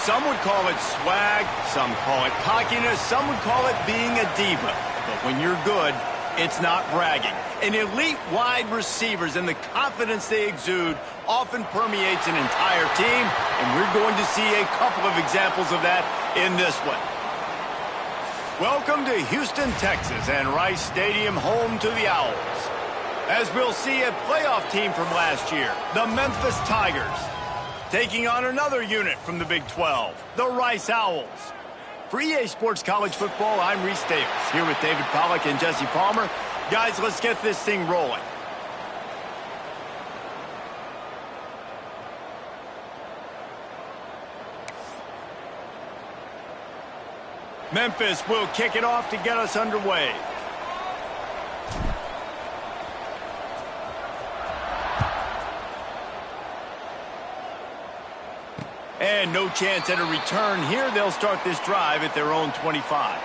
Some would call it swag, some call it cockiness, some would call it being a diva. But when you're good, it's not bragging. And elite wide receivers and the confidence they exude often permeates an entire team, and we're going to see a couple of examples of that in this one. Welcome to Houston, Texas, and Rice Stadium, home to the Owls. As we'll see, a playoff team from last year, the Memphis Tigers, taking on another unit from the Big 12, the Rice Owls. For EA Sports College Football, I'm Reese Davis, here with David Pollack and Jesse Palmer. Guys, let's get this thing rolling. Memphis will kick it off to get us underway. And no chance at a return here. They'll start this drive at their own 25.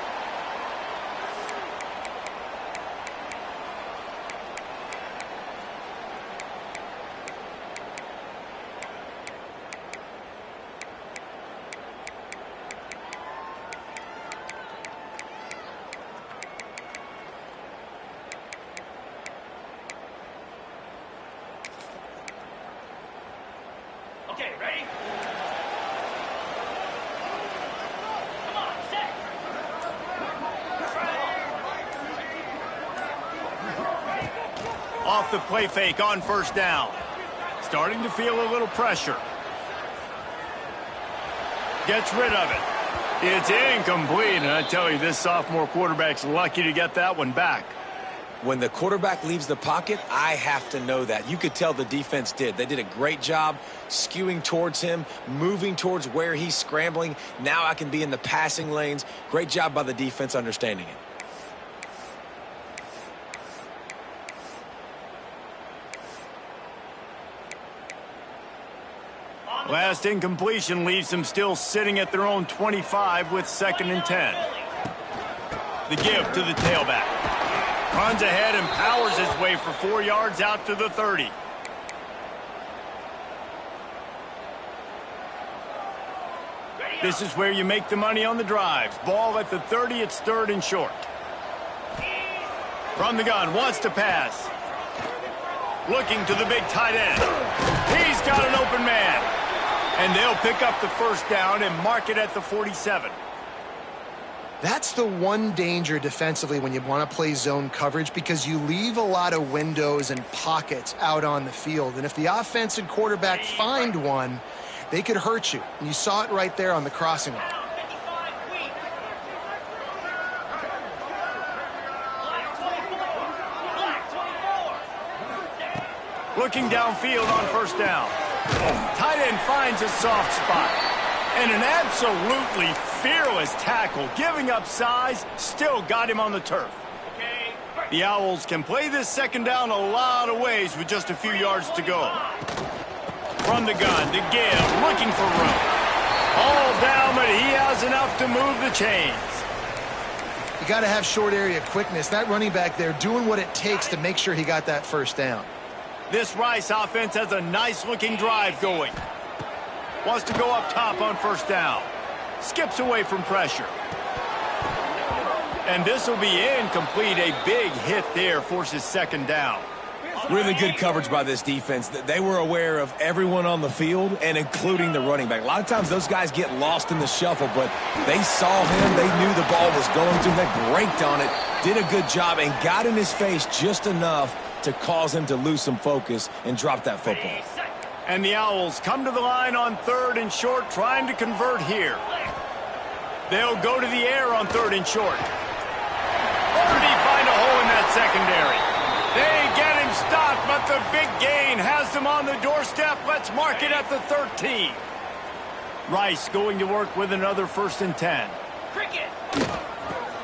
Okay, ready? Off the play fake on first down. Starting to feel a little pressure. Gets rid of it. It's incomplete, and I tell you, this sophomore quarterback's lucky to get that one back. When the quarterback leaves the pocket, I have to know that. You could tell the defense did. They did a great job skewing towards him, moving towards where he's scrambling. Now I can be in the passing lanes. Great job by the defense understanding it. Last incompletion leaves them still sitting at their own 25 with 2nd and 10. The give to the tailback. Runs ahead and powers his way for 4 yards out to the 30. This is where you make the money on the drives. Ball at the 30, it's 3rd and short. From the gun, wants to pass. Looking to the big tight end. He's got an open man. And they'll pick up the first down and mark it at the 47. That's the one danger defensively when you want to play zone coverage, because you leave a lot of windows and pockets out on the field. And if the offense and quarterback find one, they could hurt you. And you saw it right there on the crossing line. Looking downfield on first down. Tight end finds a soft spot. And an absolutely fearless tackle, giving up size, still got him on the turf. The Owls can play this second down a lot of ways with just a few yards to go. From the gun, the give, looking for room. All down, but he has enough to move the chains. You got to have short area quickness. That running back there doing what it takes to make sure he got that first down. This Rice offense has a nice-looking drive going. Wants to go up top on first down. Skips away from pressure. And this will be incomplete. A big hit there forces 2nd down. Really good coverage by this defense. They were aware of everyone on the field, and including the running back. A lot of times those guys get lost in the shuffle, but they saw him. They knew the ball was going to him. They braked on it, did a good job, and got in his face just enough to cause him to lose some focus and drop that football. And the Owls come to the line on 3rd and short, trying to convert here. They'll go to the air on 3rd and short. Already find a hole in that secondary. They get him stopped, but the big gain has them on the doorstep. Let's mark it at the 13. Rice going to work with another 1st and 10.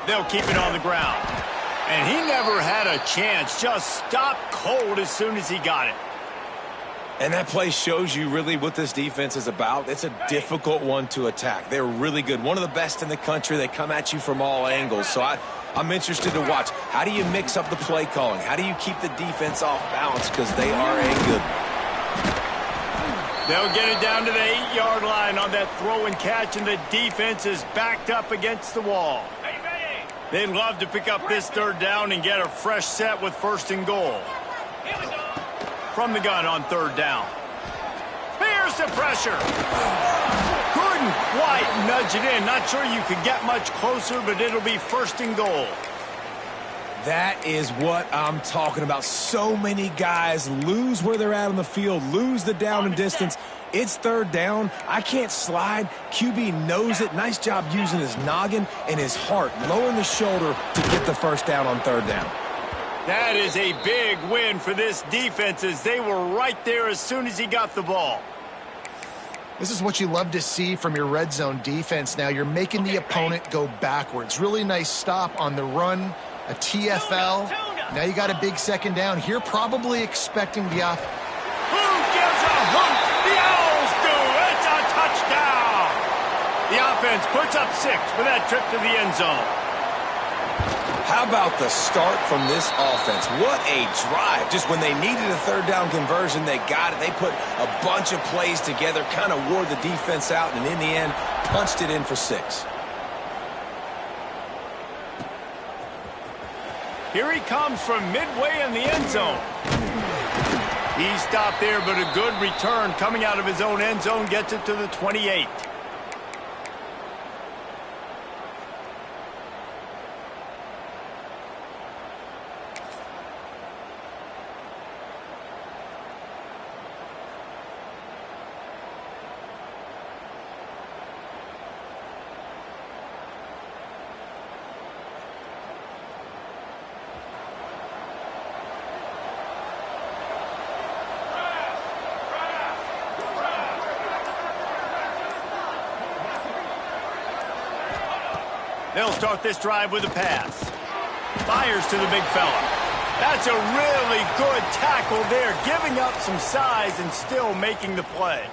They'll keep it on the ground. And he never had a chance, just stopped cold as soon as he got it. And that play shows you really what this defense is about. It's a difficult one to attack. They're really good. One of the best in the country. They come at you from all angles. So I'm interested to watch. How do you mix up the play calling? How do you keep the defense off balance? Because they are a good one. They'll get it down to the 8-yard line on that throw and catch, and the defense is backed up against the wall. They'd love to pick up this third down and get a fresh set with 1st and goal. From the gun on 3rd down. Here's the pressure. Couldn't quite nudge it in. Not sure you could get much closer, but it'll be 1st and goal. That is what I'm talking about. So many guys lose where they're at on the field, lose the down and distance. It's 3rd down. I can't slide. QB knows it. Nice job using his noggin and his heart, lowering the shoulder to get the 1st down on 3rd down. That is a big win for this defense, as they were right there as soon as he got the ball. This is what you love to see from your red zone defense now. You're making the opponent go backwards. Really nice stop on the run, a TFL. Now you got a big 2nd down here, probably expecting the off. Who gives a hoot? The Owls do. It's a touchdown. The offense puts up 6 for that trip to the end zone. How about the start from this offense? What a drive. Just when they needed a 3rd down conversion, they got it. They put a bunch of plays together, kind of wore the defense out, and in the end, punched it in for 6. Here he comes from midway in the end zone. He stopped there, but a good return coming out of his own end zone gets it to the 28. They'll start this drive with a pass. Fires to the big fella. That's a really good tackle there, giving up some size and still making the play.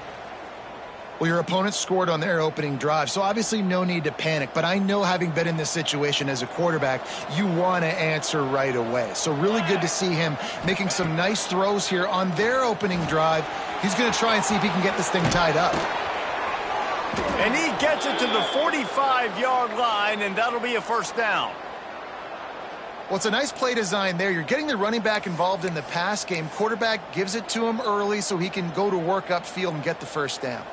Well, your opponent scored on their opening drive, so obviously no need to panic. But I know, having been in this situation as a quarterback, you want to answer right away. So really good to see him making some nice throws here on their opening drive. He's going to try and see if he can get this thing tied up. And he gets it to the 45-yard line, and that'll be a 1st down. Well, it's a nice play design there. You're getting the running back involved in the pass game. Quarterback gives it to him early so he can go to work upfield and get the 1st down.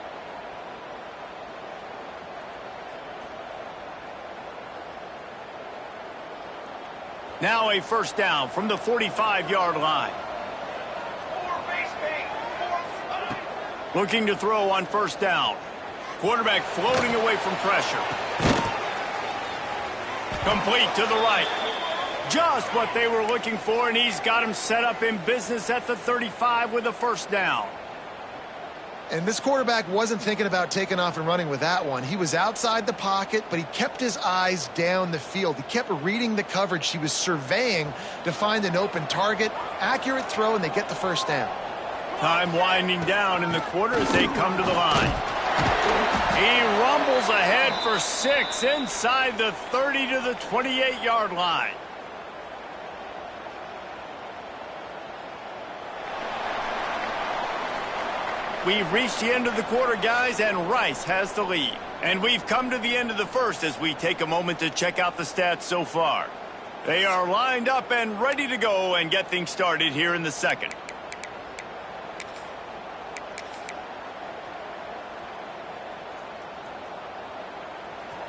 Now a 1st down from the 45-yard line. Looking to throw on 1st down. Quarterback floating away from pressure. Complete to the right. Just what they were looking for, and he's got him set up in business at the 35 with a 1st down. And this quarterback wasn't thinking about taking off and running with that one. He was outside the pocket, but he kept his eyes down the field. He kept reading the coverage. He was surveying to find an open target. Accurate throw, and they get the 1st down. Time winding down in the quarter as they come to the line. He rumbles ahead for 6 inside the 30 to the 28-yard line. We've reached the end of the quarter, guys, and Rice has the lead. And we've come to the end of the 1st as we take a moment to check out the stats so far. They are lined up and ready to go and get things started here in the 2nd.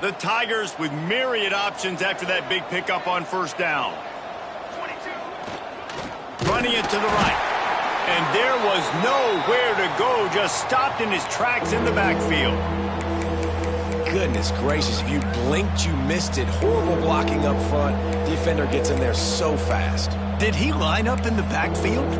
The Tigers with myriad options after that big pickup on 1st down. 22. Running it to the right. And there was nowhere to go, just stopped in his tracks in the backfield. Goodness gracious, if you blinked, you missed it. Horrible blocking up front. Defender gets in there so fast. Did he line up in the backfield?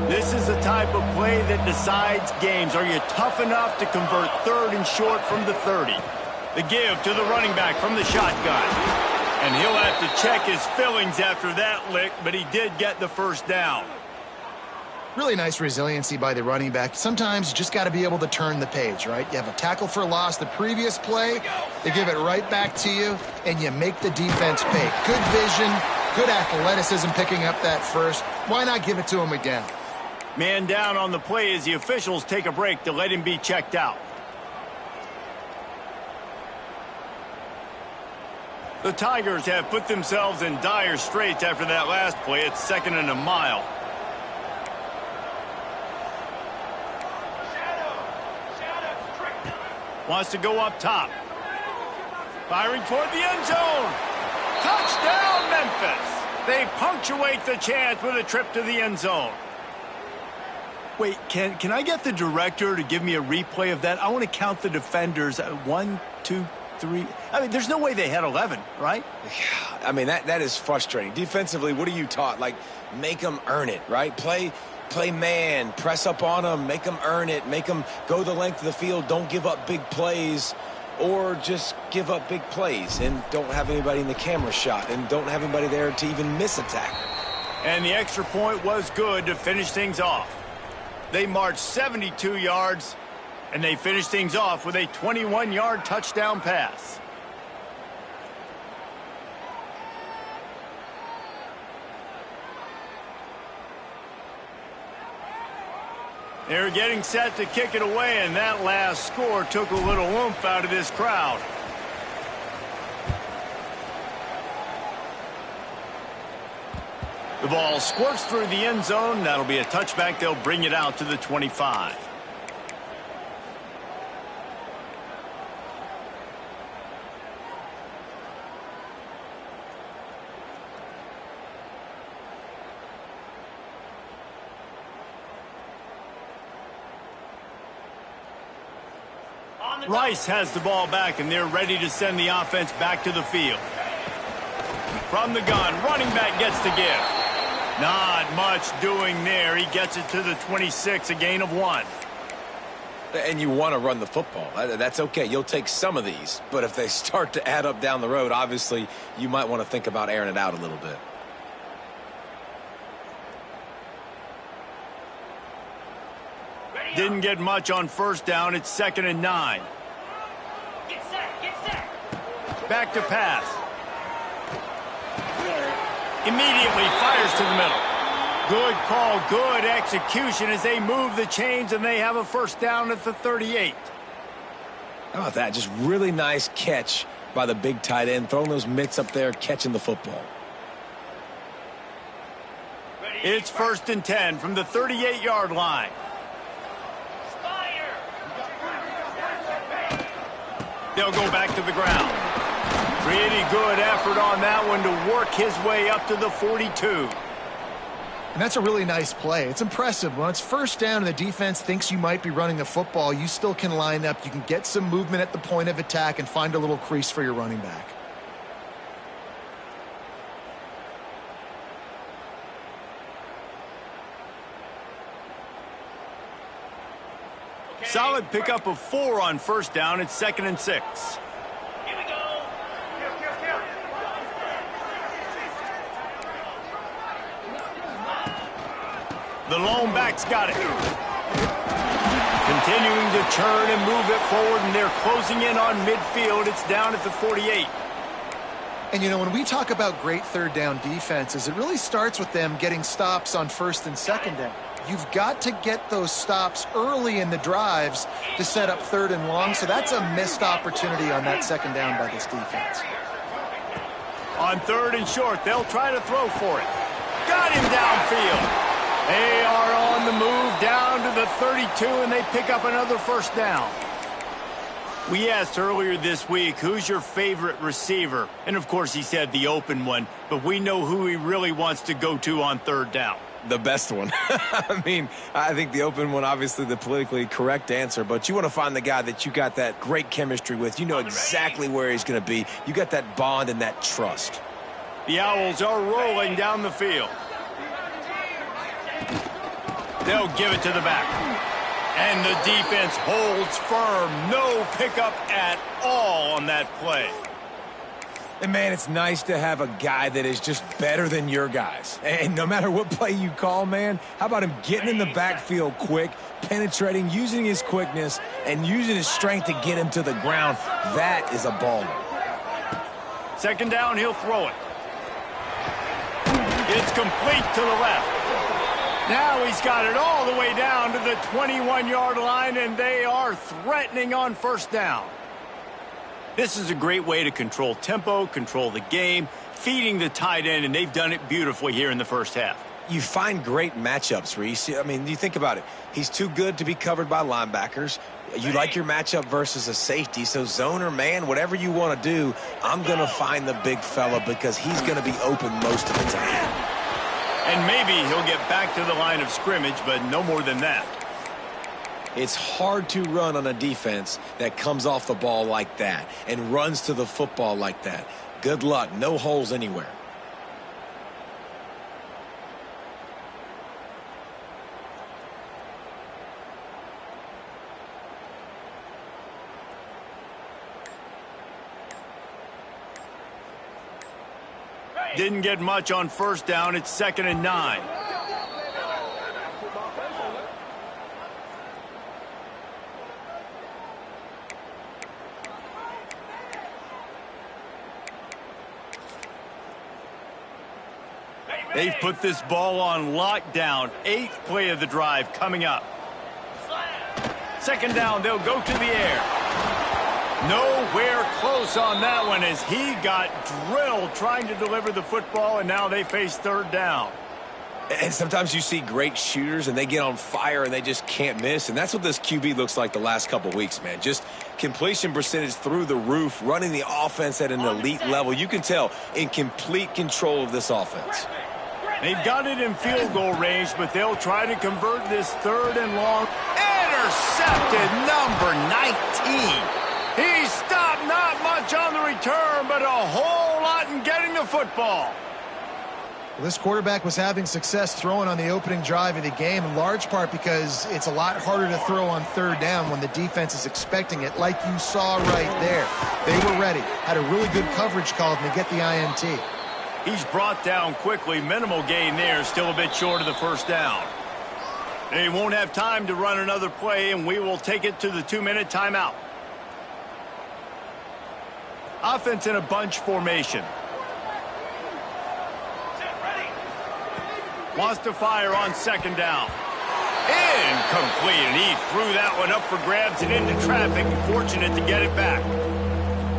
This is the type of play that decides games. Are you tough enough to convert 3rd and short from the 30? The give to the running back from the shotgun. And he'll have to check his fillings after that lick, but he did get the 1st down. Really nice resiliency by the running back. Sometimes you just got to be able to turn the page, right? You have a tackle for loss the previous play, they give it right back to you, and you make the defense pay. Good vision, Good athleticism picking up that first. Why not give it to him again? Man down on the play as the officials take a break to let him be checked out. The Tigers have put themselves in dire straits after that last play. It's 2nd and a mile. Wants to go up top. Firing toward the end zone. Touchdown, Memphis. They punctuate the chance with a trip to the end zone. Wait, can I get the director to give me a replay of that? I want to count the defenders. 1, 2, 3. I mean, there's no way they had 11, right? Yeah, I mean, that is frustrating. Defensively, what are you taught? Like, make them earn it, right? Play man, press up on them, make them earn it, make them go the length of the field, don't give up big plays, or just give up big plays and don't have anybody in the camera shot and don't have anybody there to even miss a tackle. And the extra point was good to finish things off. They marched 72 yards, and they finished things off with a 21-yard touchdown pass. They're getting set to kick it away, and that last score took a little oomph out of this crowd. The ball squirts through the end zone. That'll be a touchback. They'll bring it out to the 25. Rice has the ball back, and they're ready to send the offense back to the field. From the gun, running back gets to give. Not much doing there. He gets it to the 26, a gain of 1. And you want to run the football. That's okay. You'll take some of these. But if they start to add up down the road, obviously, you might want to think about airing it out a little bit. Didn't get much on first down. It's 2nd and 9. Get set. Back to pass. Immediately fires to the middle. Good call, good execution as they move the chains, and they have a first down at the 38. How about that? Just really nice catch by the big tight end, throwing those mitts up there, catching the football. It's 1st and 10 from the 38-yard line. They'll go back to the ground. Pretty good effort on that one to work his way up to the 42. And that's a really nice play. It's impressive. When it's first down and the defense thinks you might be running the football, you still can line up. You can get some movement at the point of attack and find a little crease for your running back. Solid pickup of 4 on first down. It's 2nd and 6. Here we go. The lone back's got it. Continuing to turn and move it forward, and they're closing in on midfield. It's down at the 48. And, you know, when we talk about great third down defenses, it really starts with them getting stops on first and second down. You've got to get those stops early in the drives to set up 3rd and long, so that's a missed opportunity on that second down by this defense. On 3rd and short, they'll try to throw for it. Got him downfield. They are on the move down to the 32, and they pick up another first down. We asked earlier this week, who's your favorite receiver? And, of course, he said the open one, but we know who he really wants to go to on 3rd down. The best one. I mean, I think the open one, obviously the politically correct answer, but you want to find the guy that you got that great chemistry with. You know exactly where he's going to be. You got that bond and that trust. The Owls are rolling down the field. They'll give it to the back. And the defense holds firm. No pickup at all on that play. And, man, it's nice to have a guy that is just better than your guys. And no matter what play you call, man, how about him getting in the backfield quick, penetrating, using his quickness, and using his strength to get him to the ground? That is a baller. 2nd down, he'll throw it. It's complete to the left. Now he's got it all the way down to the 21-yard line, and they are threatening on first down. This is a great way to control tempo, control the game, feeding the tight end, and they've done it beautifully here in the first half. You find great matchups, Reese. I mean, you think about it. He's too good to be covered by linebackers. You like your matchup versus a safety, so zone or man, whatever you want to do, I'm going to find the big fella because he's going to be open most of the time. And maybe he'll get back to the line of scrimmage, but no more than that. It's hard to run on a defense that comes off the ball like that and runs to the football like that. Good luck. No holes anywhere. Didn't get much on first down. It's 2nd and 9. They've put this ball on lockdown. 8th play of the drive coming up. 2nd down, they'll go to the air. Nowhere close on that one as he got drilled trying to deliver the football, and now they face 3rd down. And sometimes you see great shooters, and they get on fire, and they just can't miss. And that's what this QB looks like the last couple weeks, man. Just completion percentage through the roof, running the offense at an elite level. You can tell in complete control of this offense. They've got it in field goal range, but they'll try to convert this 3rd and long. Intercepted, number 19. He stopped not much on the return, but a whole lot in getting the football. Well, this quarterback was having success throwing on the opening drive of the game, in large part because it's a lot harder to throw on 3rd down when the defense is expecting it, like you saw right there. They were ready, had a really good coverage call, and they get the INT. He's brought down quickly. Minimal gain there, still a bit short of the first down. They won't have time to run another play, and we will take it to the 2-minute timeout. Offense in a bunch formation. Wants to fire on 2nd down. Incomplete, and he threw that one up for grabs and into traffic. Fortunate to get it back.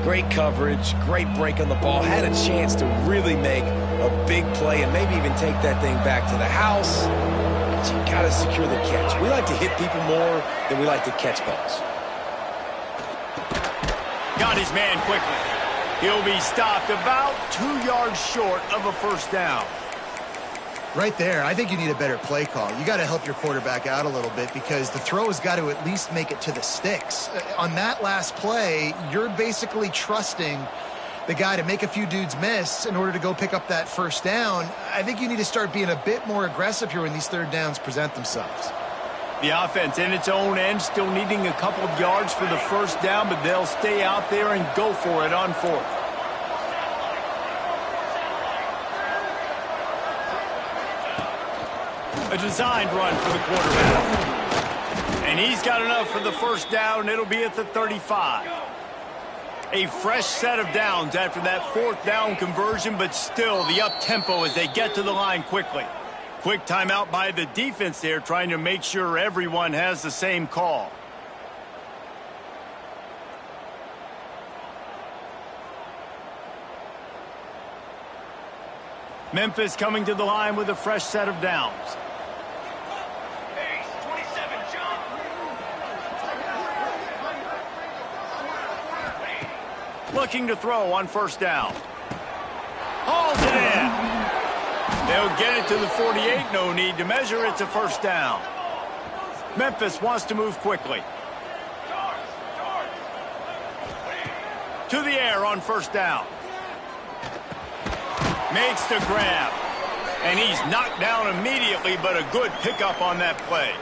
Great coverage, great break on the ball. Had a chance to really make a big play and maybe even take that thing back to the house. But you got to secure the catch. We like to hit people more than we like to catch balls. Got his man quickly. He'll be stopped about 2 yards short of a first down. Right there, I think you need a better play call. You got to help your quarterback out a little bit because the throw has got to at least make it to the sticks. On that last play, you're basically trusting the guy to make a few dudes miss in order to go pick up that first down. I think you need to start being a bit more aggressive here when these 3rd downs present themselves. The offense in its own end still needing a couple of yards for the first down, but they'll stay out there and go for it on 4th. A designed run for the quarterback. And he's got enough for the first down. It'll be at the 35. A fresh set of downs after that 4th down conversion, but still the up-tempo as they get to the line quickly. Quick timeout by the defense there, trying to make sure everyone has the same call. Memphis coming to the line with a fresh set of downs. Looking to throw on first down. Hauls it in. They'll get it to the 48. No need to measure. It's a first down. Memphis wants to move quickly. To the air on first down. Makes the grab. And he's knocked down immediately, but a good pickup on that play.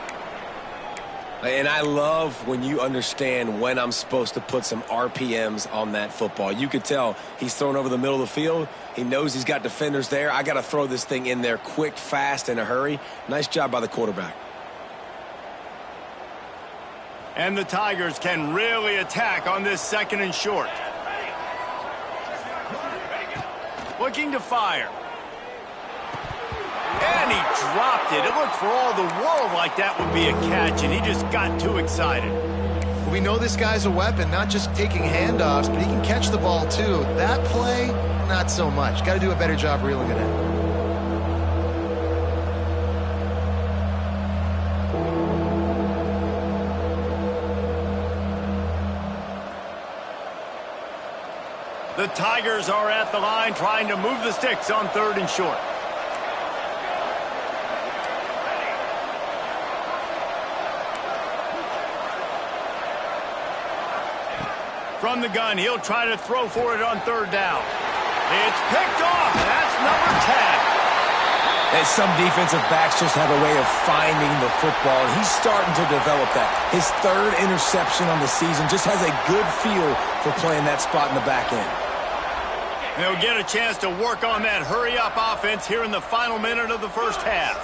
And I love when you understand when I'm supposed to put some RPMs on that football. You could tell he's thrown over the middle of the field. He knows he's got defenders there. I got to throw this thing in there quick, fast, in a hurry. Nice job by the quarterback. And the Tigers can really attack on this 2nd and short. Looking to fire. dropped it. It looked for all the world like that would be a catch, and he just got too excited. We know this guy's a weapon, not just taking handoffs, but he can catch the ball too. That play, not so much. Got to do a better job reeling it in. The Tigers are at the line trying to move the sticks on 3rd and short. From the gun, he'll try to throw for it on 3rd down. It's picked off, and that's number 10. And some defensive backs just have a way of finding the football, and he's starting to develop that. His 3rd interception on the season just has a good feel for playing that spot in the back end. They'll get a chance to work on that hurry-up offense here in the final minute of the first half.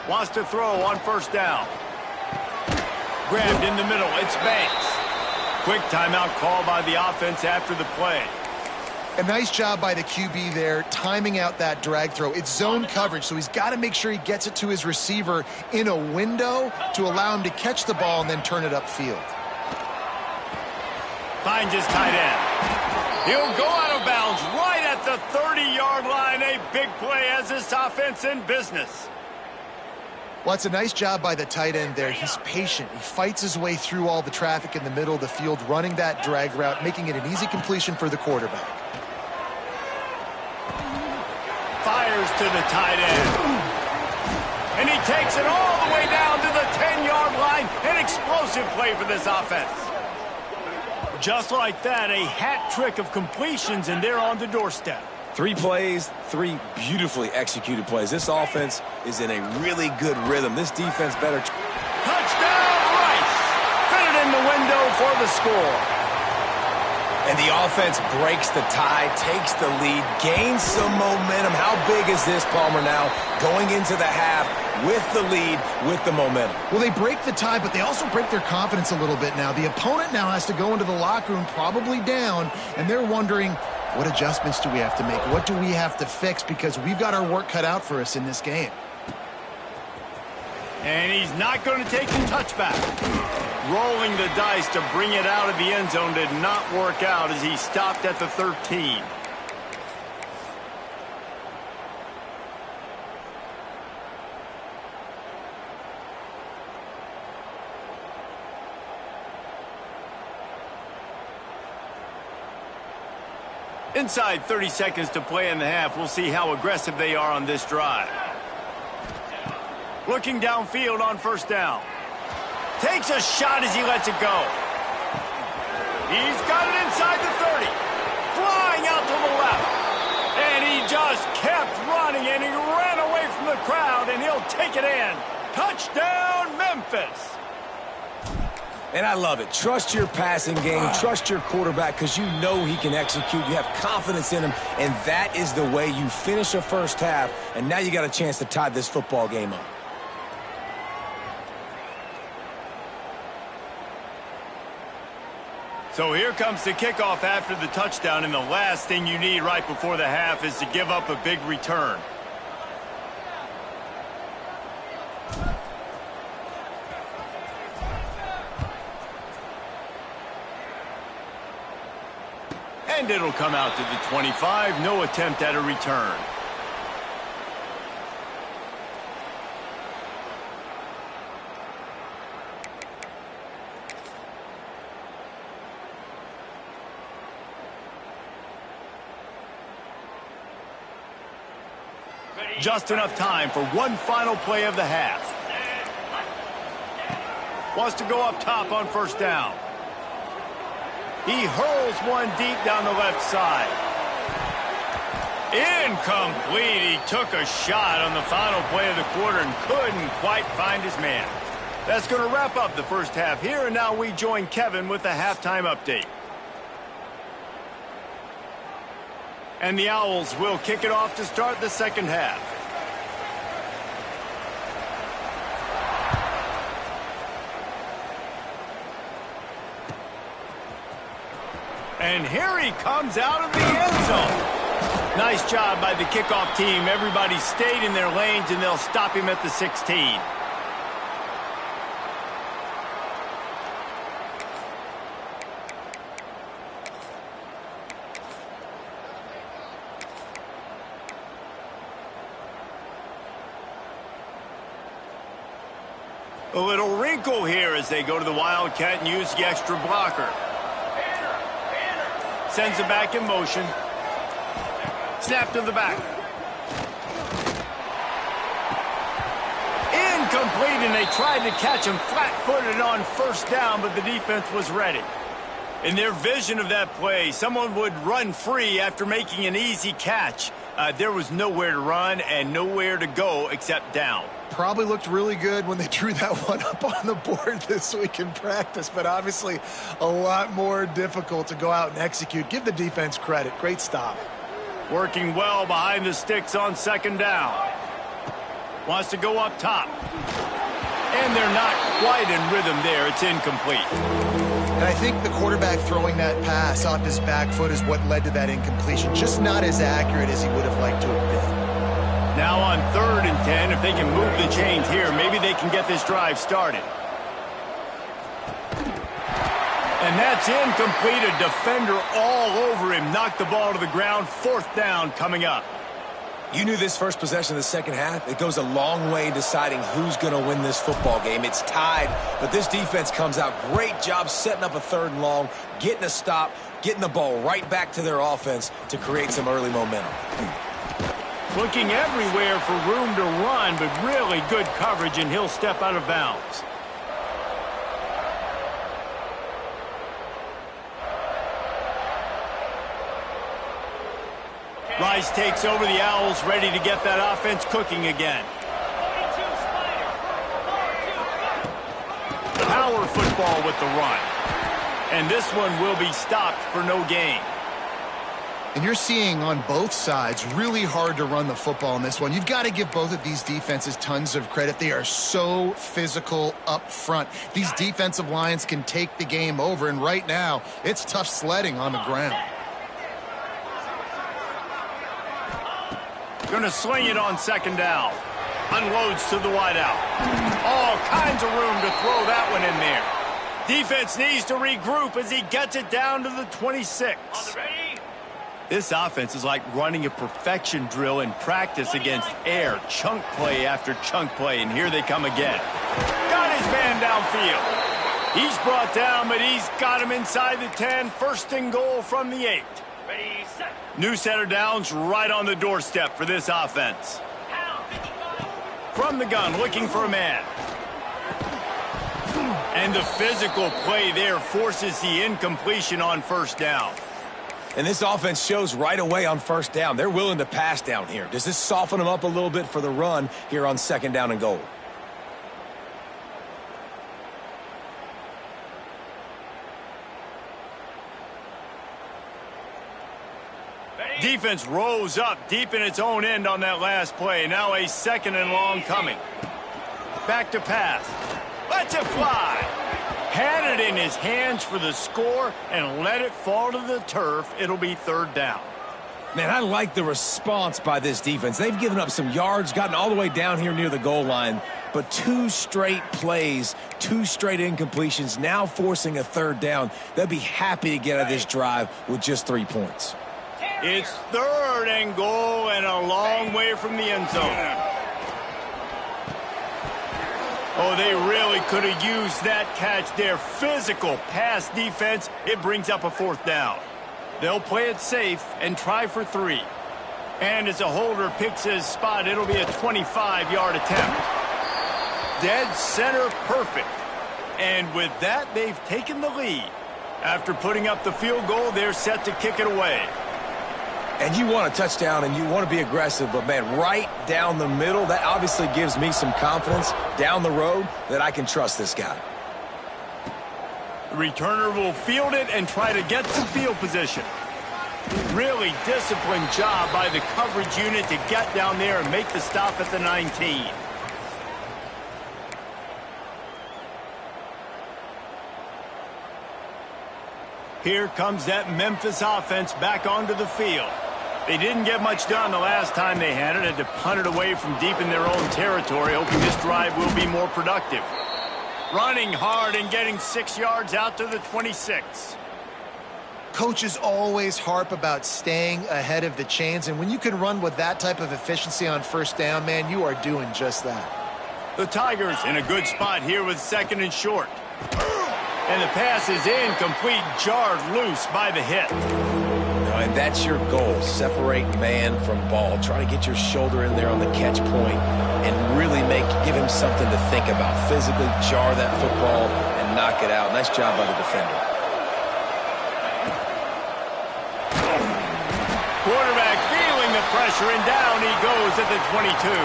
Wants to throw on 1st down. Grabbed in the middle. It's Banks. Quick timeout call by the offense after the play. A nice job by the QB there, timing out that drag throw. It's zone coverage, so he's got to make sure he gets it to his receiver in a window to allow him to catch the ball and then turn it upfield. Finds his tight end. He'll go out of bounds right at the 30-yard line. A big play as this offense in business. Well, it's a nice job by the tight end there. He's patient. He fights his way through all the traffic in the middle of the field, running that drag route, making it an easy completion for the quarterback. Fires to the tight end. And he takes it all the way down to the 10-yard line. An explosive play for this offense. Just like that, a hat trick of completions, and they're on the doorstep. 3 plays, 3 beautifully executed plays. This offense is in a really good rhythm. This defense better. Touchdown, Rice! Fit it in the window for the score. And the offense breaks the tie, takes the lead, gains some momentum. How big is this, Palmer, now going into the half with the lead, with the momentum? Well, they break the tie, but they also break their confidence a little bit now. The opponent now has to go into the locker room probably down, and they're wondering, what adjustments do we have to make? What do we have to fix? Because we've got our work cut out for us in this game. And he's not going to take the touchback. Rolling the dice to bring it out of the end zone did not work out as he stopped at the 13. Inside 30 seconds to play in the half. We'll see how aggressive they are on this drive. Looking downfield on 1st down. Takes a shot as he lets it go. He's got it inside the 30. Flying out to the left. And he just kept running, and he ran away from the crowd, and he'll take it in. Touchdown, Memphis. And I love it. Trust your passing game. Trust your quarterback because you know he can execute. You have confidence in him, and that is the way you finish a first half, and now you got a chance to tie this football game up. So here comes the kickoff after the touchdown, and the last thing you need right before the half is to give up a big return. And it'll come out to the 25. No attempt at a return. Just enough time for one final play of the half. Wants to go up top on 1st down. He hurls one deep down the left side. Incomplete. He took a shot on the final play of the quarter and couldn't quite find his man. That's going to wrap up the first half here, and now we join Kevin with the halftime update. And the Owls will kick it off to start the second half. And here he comes out of the end zone. Nice job by the kickoff team. Everybody stayed in their lanes, and they'll stop him at the 16. A little wrinkle here as they go to the Wildcat and use the extra blocker. Sends it back in motion. Snap to the back. Incomplete, and they tried to catch him flat-footed on first down, but the defense was ready. In their vision of that play, someone would run free after making an easy catch. There was nowhere to run and nowhere to go except down. Probably looked really good when they drew that one up on the board this week in practice, but obviously a lot more difficult to go out and execute. Give the defense credit. Great stop. Working well behind the sticks on second down. Wants to go up top. And they're not quite in rhythm there. It's incomplete. And I think the quarterback throwing that pass off his back foot is what led to that incompletion. Just not as accurate as he would have liked to have been. Now on 3rd and 10, if they can move the chains here, maybe they can get this drive started. And that's incomplete. A defender all over him. Knocked the ball to the ground. 4th down coming up. You knew this first possession of the second half. It goes a long way in deciding who's going to win this football game. It's tied, but this defense comes out. Great job setting up a 3rd and long, getting a stop, getting the ball right back to their offense to create some early momentum. Looking everywhere for room to run, but really good coverage, and he'll step out of bounds. Rice takes over the Owls, ready to get that offense cooking again. Power football with the run. And this one will be stopped for no gain. And you're seeing on both sides really hard to run the football in this one. You've got to give both of these defenses tons of credit. They are so physical up front. These defensive lines can take the game over, and right now it's tough sledding on the ground. Going to sling it on second down. Unloads to the wideout. All kinds of room to throw that one in there. Defense needs to regroup as he gets it down to the 26. This offense is like running a perfection drill in practice against air. Chunk play after chunk play, and here they come again. Got his man downfield. He's brought down, but he's got him inside the 10. 1st and goal from the 8. Ready, set. New set of downs right on the doorstep for this offense. From the gun, looking for a man. And the physical play there forces the incompletion on 1st down. And this offense shows right away on 1st down. They're willing to pass down here. Does this soften them up a little bit for the run here on 2nd down and goal? Defense rose up deep in its own end on that last play. Now a 2nd and long coming. Back to pass. Lets it fly. Had it in his hands for the score and let it fall to the turf. It'll be 3rd down. Man, I like the response by this defense. They've given up some yards, gotten all the way down here near the goal line, but 2 straight plays, 2 straight incompletions, now forcing a 3rd down. They'll be happy to get out of this drive with just 3 points. It's 3rd and goal and a long way from the end zone. Oh, they really could have used that catch there. Physical pass defense. It brings up a 4th down. They'll play it safe and try for 3. And as a holder picks his spot, it'll be a 25-yard attempt. Dead center perfect. And with that, they've taken the lead. After putting up the field goal, they're set to kick it away. And you want a touchdown and you want to be aggressive, but man, right down the middle, that obviously gives me some confidence down the road that I can trust this guy. The returner will field it and try to get some field position. Really disciplined job by the coverage unit to get down there and make the stop at the 19. Here comes that Memphis offense back onto the field. They didn't get much done the last time they had it. Had to punt it away from deep in their own territory, hoping this drive will be more productive. Running hard and getting 6 yards out to the 26. Coaches always harp about staying ahead of the chains, and when you can run with that type of efficiency on first down, man, you are doing just that. The Tigers in a good spot here with 2nd and short. And the pass is incomplete, jarred loose by the hit. And that's your goal, separate man from ball. Try to get your shoulder in there on the catch point and really give him something to think about. Physically jar that football and knock it out. Nice job by the defender. Quarterback feeling the pressure, and down he goes at the 22.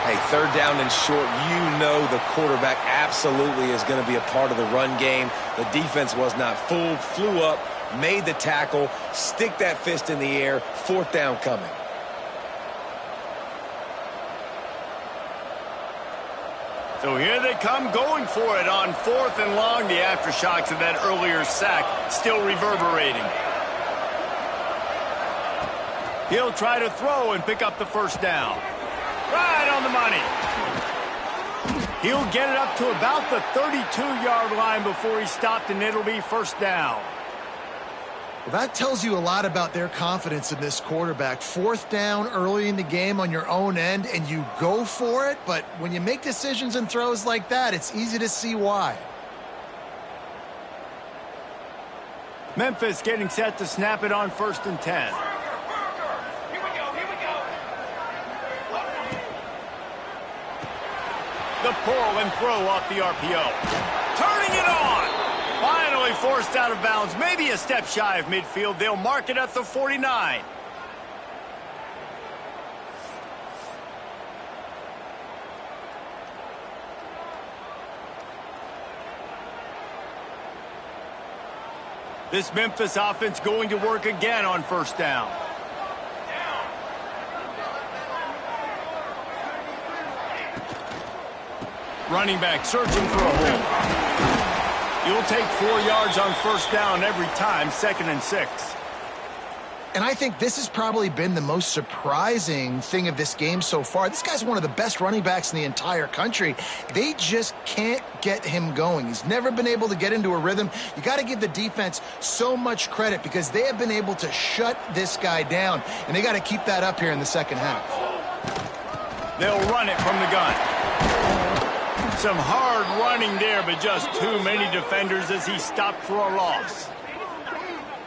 Hey, 3rd down and short, you know the quarterback absolutely is going to be a part of the run game. The defense was not fooled, flew up, made the tackle, stick that fist in the air, 4th down coming. So here they come going for it on 4th and long. The aftershocks of that earlier sack still reverberating. He'll try to throw and pick up the 1st down. Right on the money. He'll get it up to about the 32-yard line before he stopped, and it'll be 1st down. Well, that tells you a lot about their confidence in this quarterback. 4th down early in the game on your own end, and you go for it, but when you make decisions and throws like that, it's easy to see why. Memphis getting set to snap it on 1st and 10. The pull and throw off the RPO. Turning it on. Finally forced out of bounds. Maybe a step shy of midfield. They'll mark it at the 49. This Memphis offense going to work again on 1st down. Running back searching for a hole. You'll take 4 yards on 1st down every time, 2nd and 6. And I think this has probably been the most surprising thing of this game so far. This guy's one of the best running backs in the entire country. They just can't get him going. He's never been able to get into a rhythm. You got to give the defense so much credit because they have been able to shut this guy down, and they got to keep that up here in the 2nd half. They'll run it from the gun. Some hard running there, but just too many defenders as he stopped for a loss.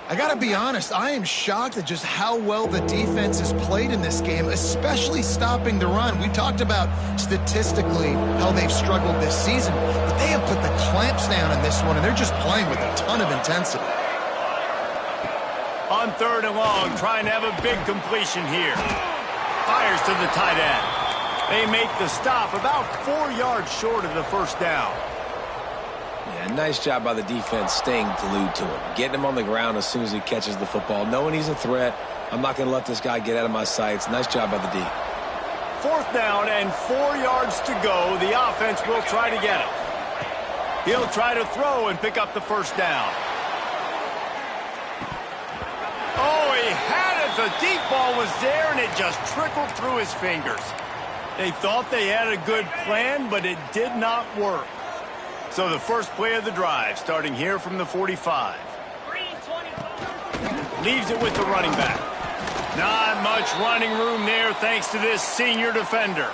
I got to be honest, I am shocked at just how well the defense has played in this game, especially stopping the run. We talked about statistically how they've struggled this season, but they have put the clamps down in this one, and they're just playing with a ton of intensity. On 3rd and long, trying to have a big completion here. Fires to the tight end. They make the stop about 4 yards short of the 1st down. Yeah, nice job by the defense staying glued to him. Getting him on the ground as soon as he catches the football. Knowing he's a threat, I'm not going to let this guy get out of my sights. Nice job by the D. 4th down and 4 yards to go. The offense will try to get it. He'll try to throw and pick up the 1st down. Oh, he had it. The deep ball was there, and it just trickled through his fingers. They thought they had a good plan, but it did not work. So the first play of the drive, starting here from the 45. Leaves it with the running back. Not much running room there thanks to this senior defender.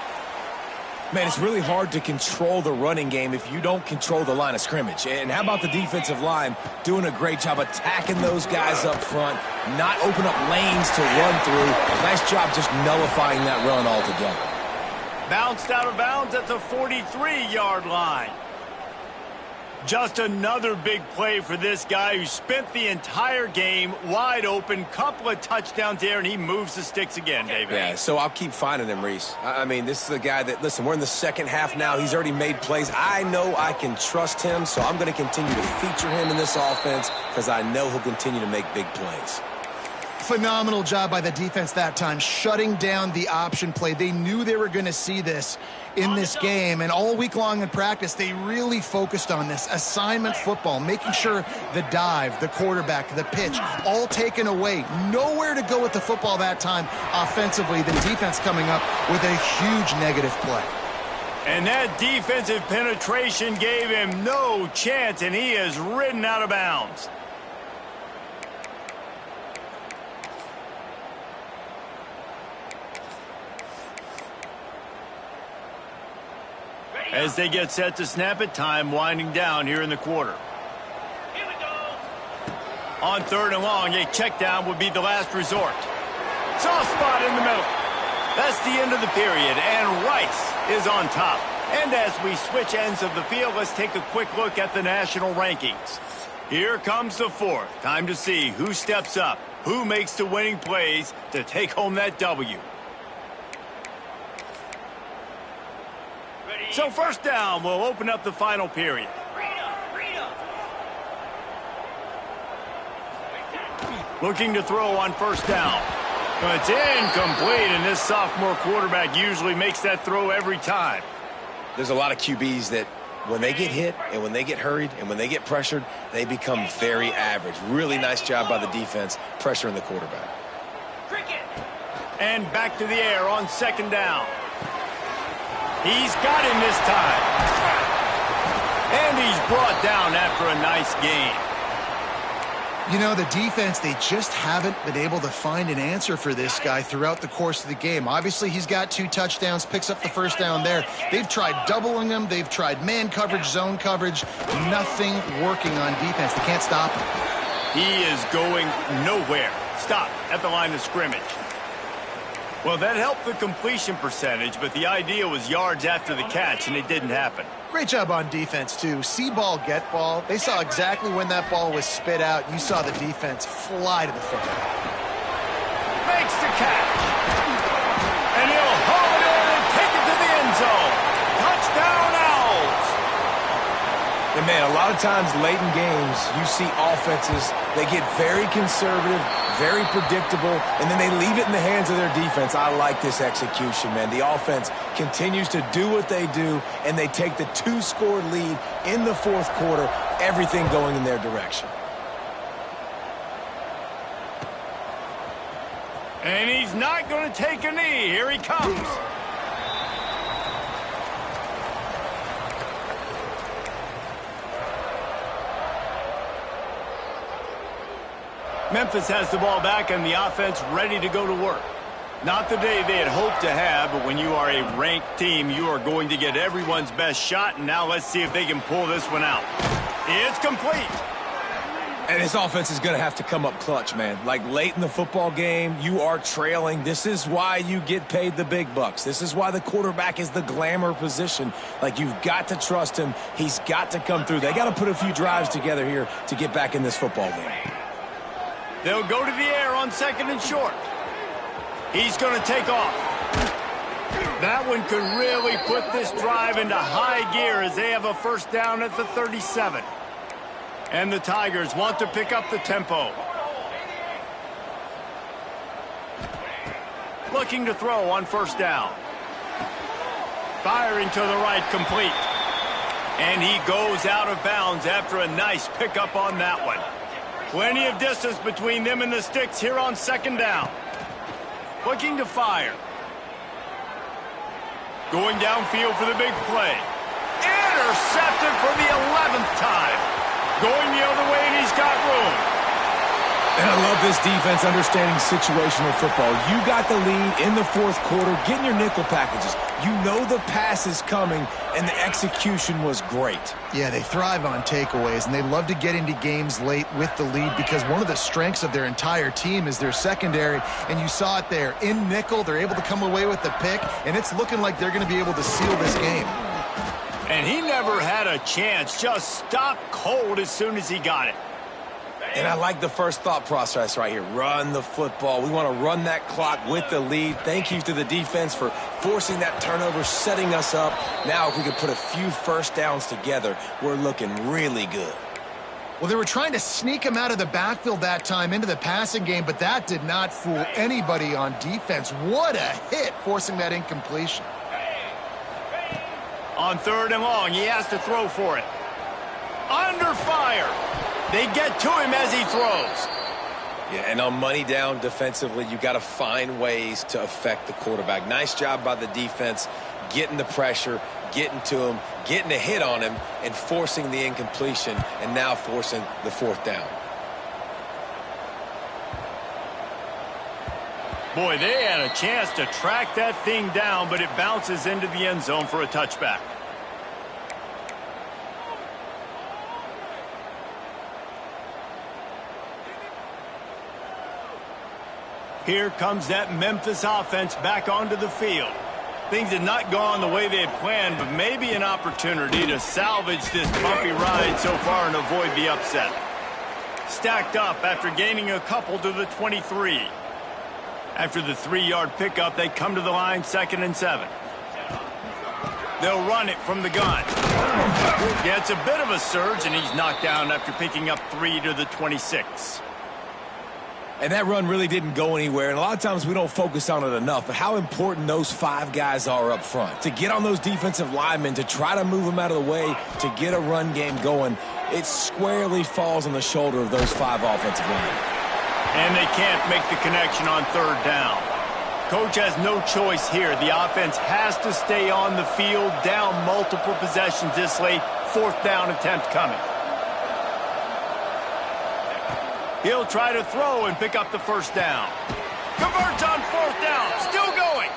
Man, it's really hard to control the running game if you don't control the line of scrimmage. And how about the defensive line doing a great job attacking those guys up front, not open up lanes to run through. Nice job just nullifying that run altogether. Bounced out of bounds at the 43-yard line. Just another big play for this guy who spent the entire game wide open. Couple of touchdowns there, and he moves the sticks again, David. Yeah, so I'll keep finding him, Reese. I mean, this is a guy that, listen, we're in the 2nd half now. He's already made plays. I know I can trust him, so I'm going to continue to feature him in this offense because I know he'll continue to make big plays. Phenomenal job by the defense that time, shutting down the option play. They knew they were going to see this in this game, and all week long in practice, they really focused on this assignment football, making sure the dive, the quarterback, the pitch, all taken away. Nowhere to go with the football that time offensively. The defense coming up with a huge negative play. And that defensive penetration gave him no chance, and he is ridden out of bounds. As they get set to snap it, time winding down here in the quarter. Here we go. On 3rd and long, a check down would be the last resort. Soft spot in the middle. That's the end of the period, and Rice is on top. And as we switch ends of the field, let's take a quick look at the national rankings. Here comes the 4th. Time to see who steps up, who makes the winning plays to take home that W. So 1st down will open up the final period. Looking to throw on 1st down. But it's incomplete, and this sophomore quarterback usually makes that throw every time. There's a lot of QBs that when they get hit and when they get hurried and when they get pressured, they become very average. Really nice job by the defense pressuring the quarterback. And back to the air on 2nd down. He's got him this time. And he's brought down after a nice gain. You know, the defense, they just haven't been able to find an answer for this guy throughout the course of the game. Obviously, he's got 2 touchdowns, picks up the 1st down there. They've tried doubling him. They've tried man coverage, zone coverage. Nothing working on defense. They can't stop him. He is going nowhere. Stop at the line of scrimmage. Well, that helped the completion percentage, but the idea was yards after the catch, and it didn't happen. Great job on defense, too. See ball, get ball. They saw exactly when that ball was spit out. You saw the defense fly to the football. Makes the catch. And he'll haul it in and take it to the end zone. Touchdown, Owls. And, man, a lot of times late in games, you see offenses, they get very conservative, very predictable, and then they leave it in the hands of their defense. I like this execution, man. The offense continues to do what they do, and they take the 2-score lead in the 4th quarter, everything going in their direction. And he's not going to take a knee. Here he comes. Memphis has the ball back and the offense ready to go to work. Not the day they had hoped to have, but when you are a ranked team, you are going to get everyone's best shot, and now let's see if they can pull this one out. It's complete. And this offense is going to have to come up clutch, man. Like late in the football game, you are trailing. This is why you get paid the big bucks. This is why the quarterback is the glamour position. Like, you've got to trust him. He's got to come through. They got to put a few drives together here to get back in this football game. They'll go to the air on 2nd and short. He's going to take off. That one could really put this drive into high gear as they have a 1st down at the 37. And the Tigers want to pick up the tempo. Looking to throw on 1st down. Firing to the right, complete. And he goes out of bounds after a nice pickup on that one. Plenty of distance between them and the sticks here on 2nd down. Looking to fire. Going downfield for the big play. Intercepted for the 11th time. Going the other way, and he's got room. And I love this defense understanding situational football. You got the lead in the 4th quarter, getting your nickel packages. You know the pass is coming, and the execution was great. Yeah, they thrive on takeaways, and they love to get into games late with the lead because one of the strengths of their entire team is their secondary, and you saw it there. In nickel, they're able to come away with the pick, and it's looking like they're going to be able to seal this game. And he never had a chance, just stopped cold as soon as he got it. And I like the first thought process right here. Run the football. We want to run that clock with the lead. Thank you to the defense for forcing that turnover, setting us up. Now if we could put a few 1st downs together, we're looking really good. Well, they were trying to sneak him out of the backfield that time into the passing game, but that did not fool anybody on defense. What a hit, forcing that incompletion. On 3rd and long, he has to throw for it. Under fire. They get to him as he throws. Yeah, and on money down defensively, you got to find ways to affect the quarterback. Nice job by the defense, getting the pressure, getting to him, getting a hit on him, and forcing the incompletion, and now forcing the 4th down. Boy, they had a chance to track that thing down, but it bounces into the end zone for a touchback. Here comes that Memphis offense back onto the field. Things had not gone the way they had planned, but maybe an opportunity to salvage this bumpy ride so far and avoid the upset. Stacked up after gaining a couple to the 23. After the 3-yard pickup, they come to the line 2nd and 7. They'll run it from the gun. Yeah, it's a bit of a surge, and he's knocked down after picking up 3 to the 26. And that run really didn't go anywhere, and a lot of times we don't focus on it enough, but how important those 5 guys are up front. To get on those defensive linemen, to try to move them out of the way, to get a run game going, it squarely falls on the shoulder of those 5 offensive linemen. And they can't make the connection on 3rd down. Coach has no choice here. The offense has to stay on the field, down multiple possessions this late. 4th down attempt coming. He'll try to throw and pick up the 1st down. Converts on 4th down. Still going.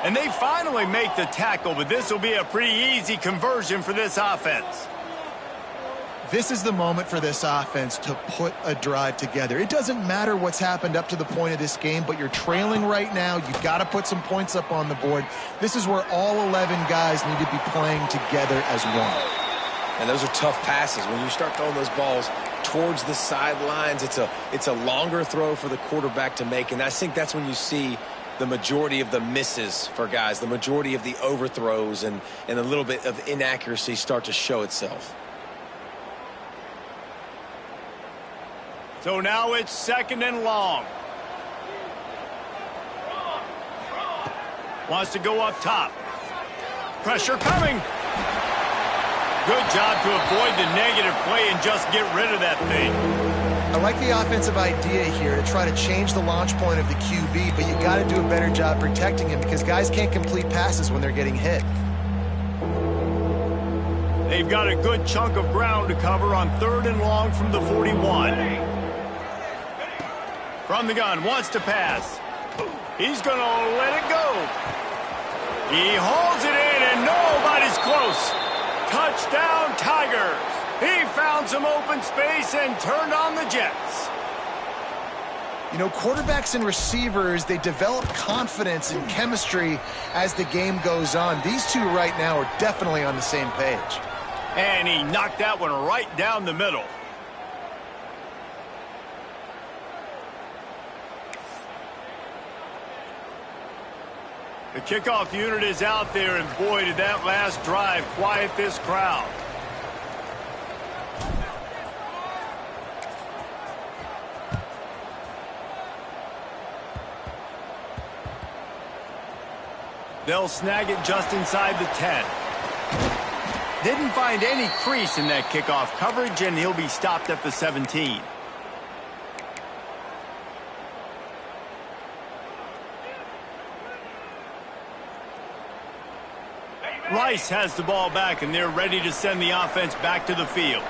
And they finally make the tackle, but this will be a pretty easy conversion for this offense. This is the moment for this offense to put a drive together. It doesn't matter what's happened up to the point of this game, but you're trailing right now. You've got to put some points up on the board. This is where all 11 guys need to be playing together as one. And those are tough passes. When you start throwing those balls towards the sidelines, it's a longer throw for the quarterback to make, and I think that's when you see the majority of the misses for guys, the majority of the overthrows, and a little bit of inaccuracy start to show itself. So now it's 2nd and long. Wants to go up top. Pressure coming. Good job to avoid the negative play and just get rid of that thing. I like the offensive idea here to try to change the launch point of the QB, but you got to do a better job protecting him because guys can't complete passes when they're getting hit. They've got a good chunk of ground to cover on 3rd and long from the 41. From the gun, wants to pass. He's going to let it go. He holds it in, and nobody's close. Touchdown, Tigers. He found some open space and turned on the Jets. You know, quarterbacks and receivers, they develop confidence and chemistry as the game goes on. These two right now are definitely on the same page. And he knocked that one right down the middle. The kickoff unit is out there, and boy, did that last drive quiet this crowd. They'll snag it just inside the 10. Didn't find any crease in that kickoff coverage, and he'll be stopped at the 17. Rice has the ball back, and they're ready to send the offense back to the field.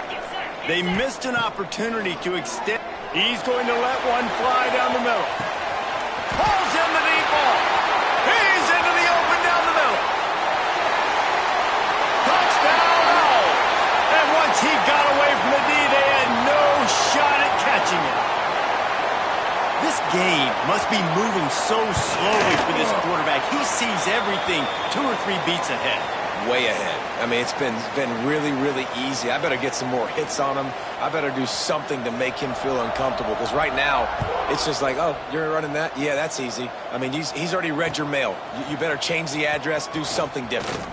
They missed an opportunity to extend. He's going to let one fly down the middle. Pulls in the deep ball. He's into the open down the middle. Touchdown, all. And once he got away from the D, they had no shot at catching it. This game must be moving so slowly for this quarterback. He sees everything 2 or 3 beats ahead. Way ahead. I mean, it's been really, really easy. I better get some more hits on him. I better do something to make him feel uncomfortable, because right now it's just like, oh, you're running that? Yeah, that's easy. I mean, he's already read your mail. You better change the address, do something different.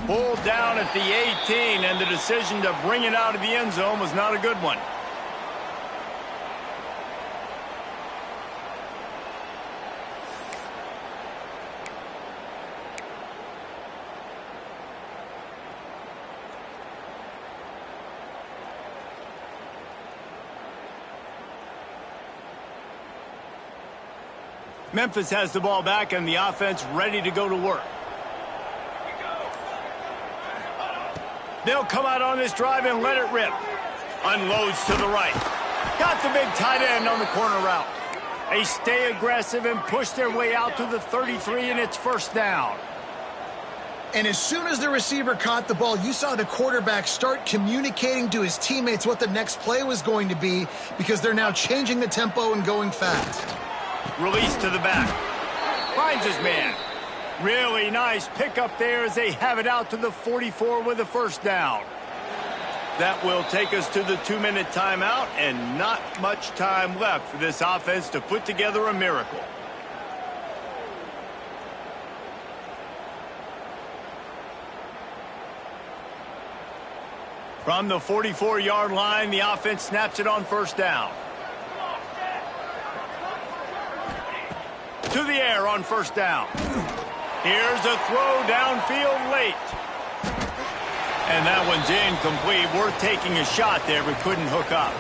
Pulled down at the 18, and the decision to bring it out of the end zone was not a good one. Memphis has the ball back and the offense ready to go to work. They'll come out on this drive and let it rip. Unloads to the right. Got the big tight end on the corner route. They stay aggressive and push their way out to the 33, and it's first down. And as soon as the receiver caught the ball, you saw the quarterback start communicating to his teammates what the next play was going to be, because they're now changing the tempo and going fast. Release to the back. Finds his man. Really nice pickup there as they have it out to the 44 with a first down. That will take us to the 2-minute timeout, and not much time left for this offense to put together a miracle. From the 44-yard line, the offense snaps it on first down. To the air on first down. Here's a throw downfield late. And that one's incomplete. Worth taking a shot there, but couldn't hook up.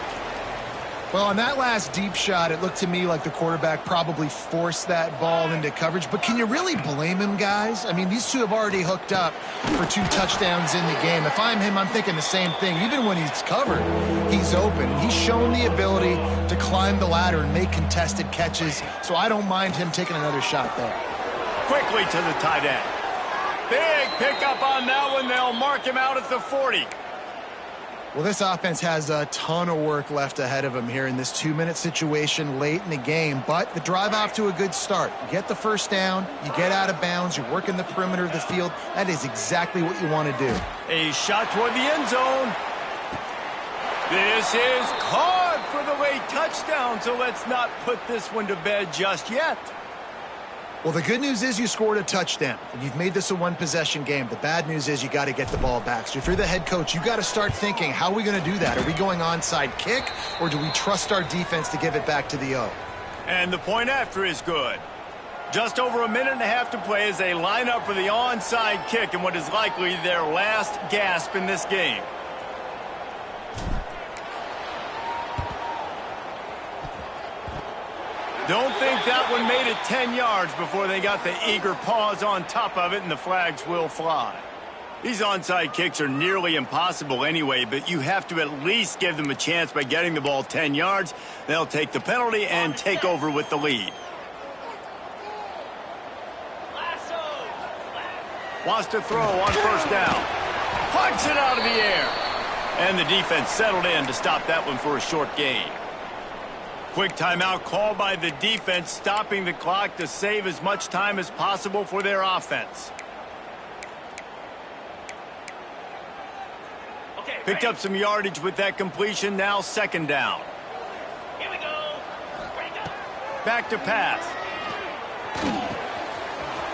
Well, on that last deep shot, it looked to me like the quarterback probably forced that ball into coverage. But can you really blame him, guys? I mean, these two have already hooked up for 2 touchdowns in the game. If I'm him, I'm thinking the same thing. Even when he's covered, he's open. He's shown the ability to climb the ladder and make contested catches, so I don't mind him taking another shot there. Quickly to the tight end. Big pickup on that one. They'll mark him out at the 40. Well, this offense has a ton of work left ahead of them here in this 2-minute situation late in the game, but the drive off to a good start. You get the first down, you get out of bounds, you're working the perimeter of the field. That is exactly what you want to do. A shot toward the end zone. This is caught for the late touchdown, so let's not put this one to bed just yet. Well, the good news is you scored a touchdown, and you've made this a one-possession game. The bad news is you got to get the ball back. So if you're the head coach, you got to start thinking, how are we going to do that? Are we going onside kick, or do we trust our defense to give it back to the O? And the point after is good. Just over a minute and a half to play as they line up for the onside kick in what is likely their last gasp in this game. Don't think that one made it 10 yards before they got the eager paws on top of it, and the flags will fly. These onside kicks are nearly impossible anyway, but you have to at least give them a chance by getting the ball 10 yards. They'll take the penalty and take over with the lead. Wants to throw on first down. Punch it out of the air. And the defense settled in to stop that one for a short gain. Quick timeout called by the defense, stopping the clock to save as much time as possible for their offense. Okay, Picked up some yardage with that completion, now second down. Here we go. Ready, go. Back to pass.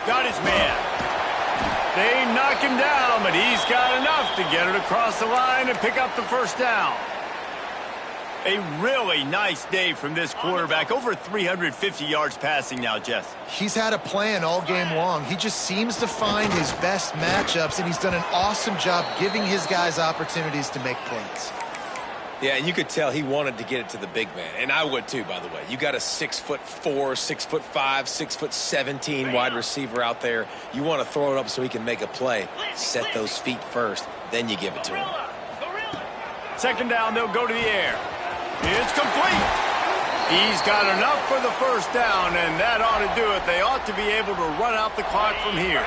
Got his man. They knock him down, but he's got enough to get it across the line and pick up the first down. A really nice day from this quarterback. Over 350 yards passing now, Jess. He's had a plan all game long. He just seems to find his best matchups, and he's done an awesome job giving his guys opportunities to make plays. Yeah, and you could tell he wanted to get it to the big man, and I would too, by the way. You got a 6'4", 6'5", 6'17" wide receiver out there. You want to throw it up so he can make a play. Set those feet first, then you give it to him. Second down, they'll go to the air. It's complete. He's got enough for the first down, and that ought to do it. They ought to be able to run out the clock from here.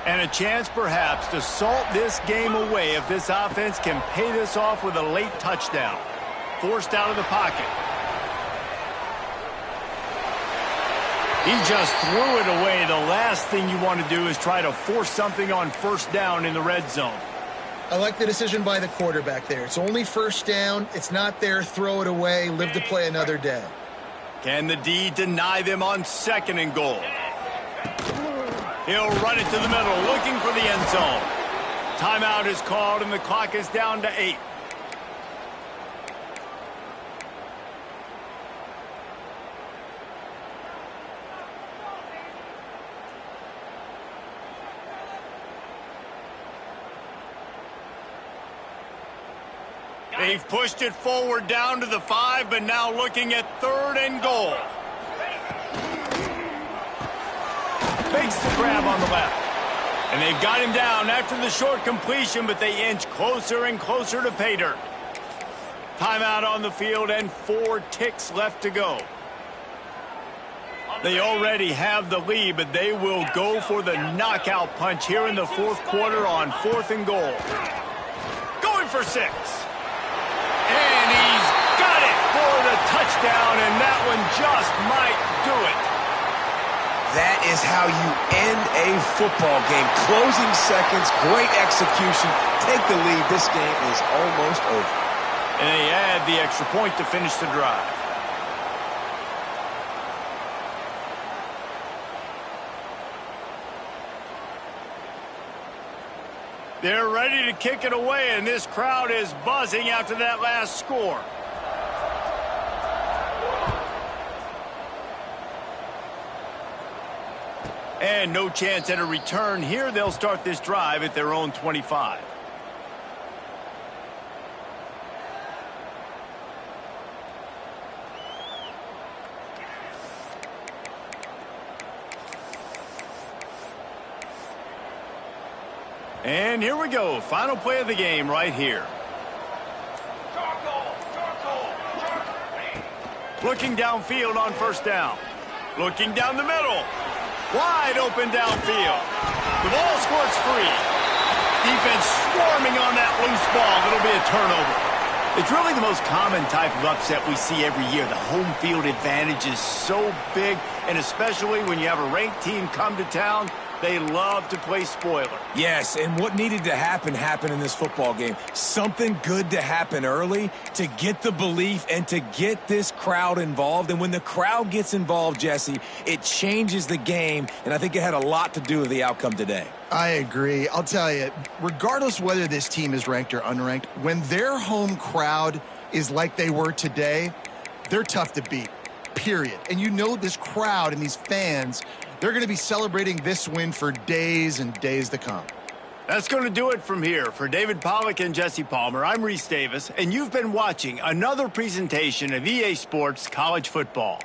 And a chance, perhaps, to salt this game away if this offense can pay this off with a late touchdown. Forced out of the pocket. He just threw it away. The last thing you want to do is try to force something on first down in the red zone. I like the decision by the quarterback there. It's only first down. It's not there. Throw it away. Live to play another day. Can the D deny them on second and goal? He'll run it to the middle, looking for the end zone. Timeout is called, and the clock is down to 8. They've pushed it forward down to the 5, but now looking at 3rd and goal. Makes the grab on the left. And they've got him down after the short completion, but they inch closer and closer to pay dirt. Timeout on the field and 4 ticks left to go. They already have the lead, but they will go for the knockout punch here in the 4th quarter on 4th and goal. Going for 6. And he's got it for the touchdown, and that one just might do it. That is how you end a football game. Closing seconds, great execution. Take the lead. This game is almost over. And they add the extra point to finish the drive. They're ready to kick it away, and this crowd is buzzing after that last score. And no chance at a return here. They'll start this drive at their own 25. And here we go. Final play of the game right here. Looking downfield on 1st down. Looking down the middle. Wide open downfield. The ball squirts free. Defense swarming on that loose ball. It'll be a turnover. It's really the most common type of upset we see every year. The home field advantage is so big, and especially when you have a ranked team come to town, they love to play spoiler. Yes, and what needed to happen happened in this football game. Something good to happen early to get the belief and to get this crowd involved. And when the crowd gets involved, Jesse, it changes the game, and I think it had a lot to do with the outcome today. I agree. I'll tell you, regardless whether this team is ranked or unranked, when their home crowd is like they were today, they're tough to beat, period. And you know this crowd and these fans, they're going to be celebrating this win for days and days to come. That's going to do it from here. For David Pollack and Jesse Palmer, I'm Reese Davis, and you've been watching another presentation of EA Sports College Football.